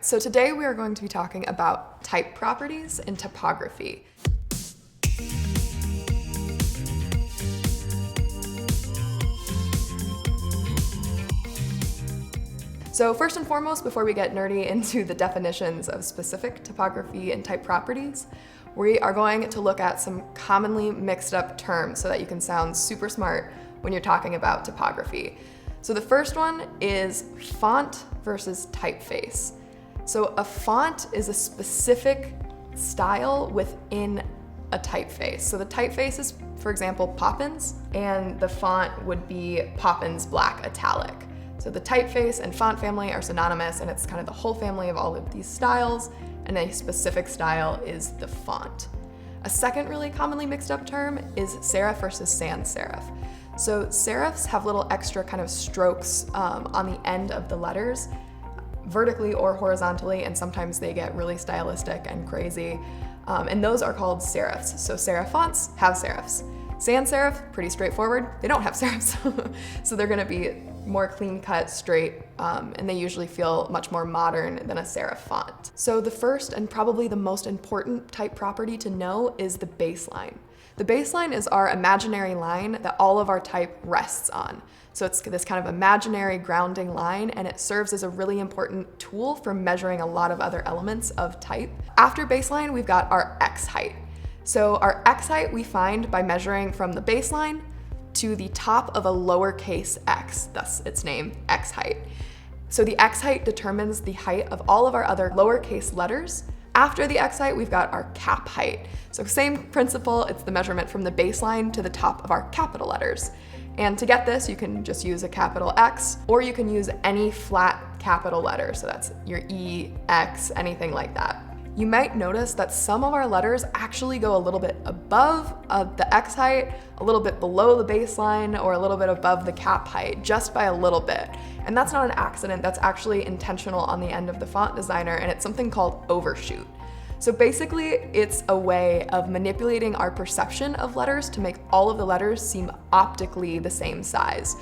So today we are going to be talking about type properties and typography. So first and foremost, before we get nerdy into the definitions of specific typography and type properties, we are going to look at some commonly mixed up terms so that you can sound super smart when you're talking about typography. So the first one is font versus typeface. So a font is a specific style within a typeface. So the typeface is, for example, Poppins, and the font would be Poppins Black Italic. So the typeface and font family are synonymous, and it's kind of the whole family of all of these styles, and a specific style is the font. A second really commonly mixed up term is serif versus sans serif. So serifs have little extra kind of strokes on the end of the letters, vertically or horizontally, and sometimes they get really stylistic and crazy. And those are called serifs. So serif fonts have serifs. Sans serif, pretty straightforward, they don't have serifs. So they're gonna be more clean cut, straight, and they usually feel much more modern than a serif font. So the first and probably the most important type property to know is the baseline. The baseline is our imaginary line that all of our type rests on. So it's this kind of imaginary grounding line, and it serves as a really important tool for measuring a lot of other elements of type. After baseline, we've got our X height. So our X height we find by measuring from the baseline to the top of a lowercase x, thus its name, X height. So the X height determines the height of all of our other lowercase letters. After the X height, we've got our cap height. So same principle, it's the measurement from the baseline to the top of our capital letters. And to get this, you can just use a capital X, or you can use any flat capital letter. So that's your E, X, anything like that. You might notice that some of our letters actually go a little bit above the X height, a little bit below the baseline, or a little bit above the cap height, just by a little bit. And that's not an accident, that's actually intentional on the end of the font designer, and it's something called overshoot. So basically, it's a way of manipulating our perception of letters to make all of the letters seem optically the same size.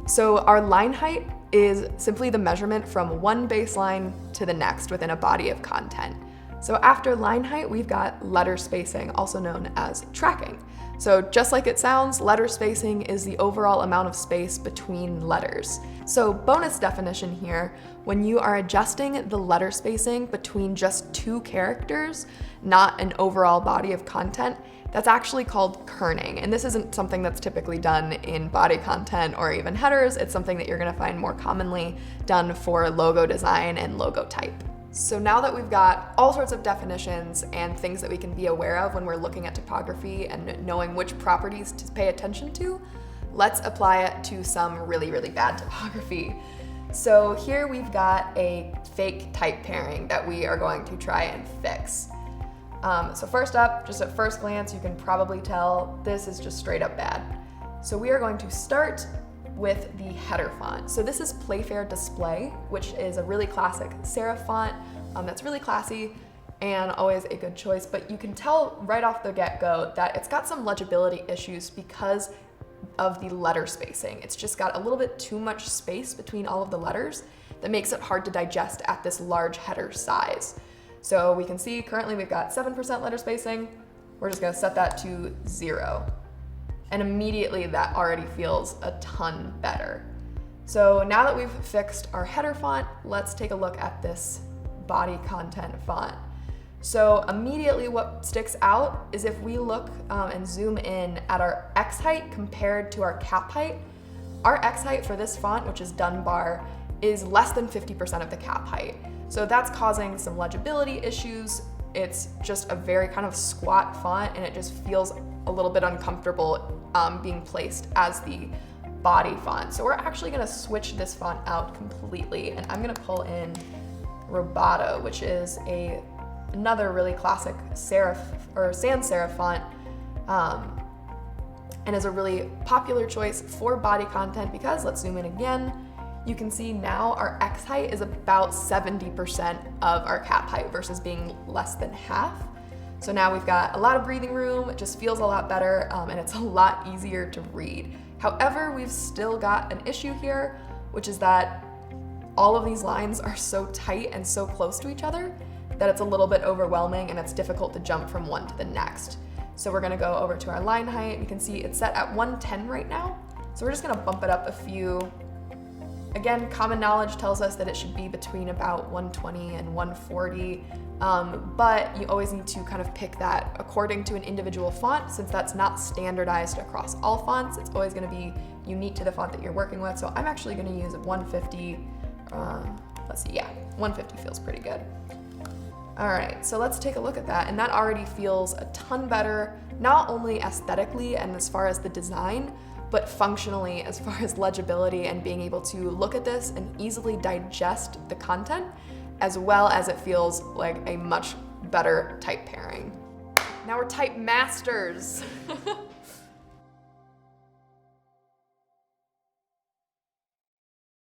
So our line height is simply the measurement from one baseline to the next within a body of content. So after line height, we've got letter spacing, also known as tracking. So just like it sounds, letter spacing is the overall amount of space between letters. So bonus definition here, when you are adjusting the letter spacing between just two characters, not an overall body of content, that's actually called kerning. And this isn't something that's typically done in body content or even headers. It's something that you're gonna find more commonly done for logo design and logo type. So now that we've got all sorts of definitions and things that we can be aware of when we're looking at typography and knowing which properties to pay attention to, let's apply it to some really, really bad typography. So here we've got a fake type pairing that we are going to try and fix. So first up, just at first glance, you can probably tell this is just straight up bad. So we are going to start with the header font. So this is Playfair Display, which is a really classic serif font that's really classy and always a good choice, but you can tell right off the get-go that it's got some legibility issues because of the letter spacing. It's just got a little bit too much space between all of the letters that makes it hard to digest at this large header size. So we can see currently we've got 7% letter spacing. We're just gonna set that to 0. And immediately that already feels a ton better. So now that we've fixed our header font, let's take a look at this body content font. So immediately what sticks out is if we look and zoom in at our X height compared to our cap height, our X height for this font, which is Dunbar, is less than 50% of the cap height. So that's causing some legibility issues. It's just a very kind of squat font, and it just feels a little bit uncomfortable being placed as the body font. So we're actually gonna switch this font out completely, and I'm gonna pull in Roboto, which is another really classic serif or sans serif font, and is a really popular choice for body content because, let's zoom in again, you can see now our X height is about 70% of our cap height versus being less than half. So now we've got a lot of breathing room, it just feels a lot better, and it's a lot easier to read. However, we've still got an issue here, which is that all of these lines are so tight and so close to each other that it's a little bit overwhelming and it's difficult to jump from one to the next. So we're gonna go over to our line height. You can see it's set at 110 right now. So we're just gonna bump it up a few. Again, common knowledge tells us that it should be between about 120 and 140, but you always need to kind of pick that according to an individual font, since that's not standardized across all fonts. It's always gonna be unique to the font that you're working with. So I'm actually gonna use a 150, let's see, yeah, 150 feels pretty good. All right, so let's take a look at that. And that already feels a ton better, not only aesthetically and as far as the design, but functionally as far as legibility and being able to look at this and easily digest the content, as well as it feels like a much better type pairing. Now we're type masters.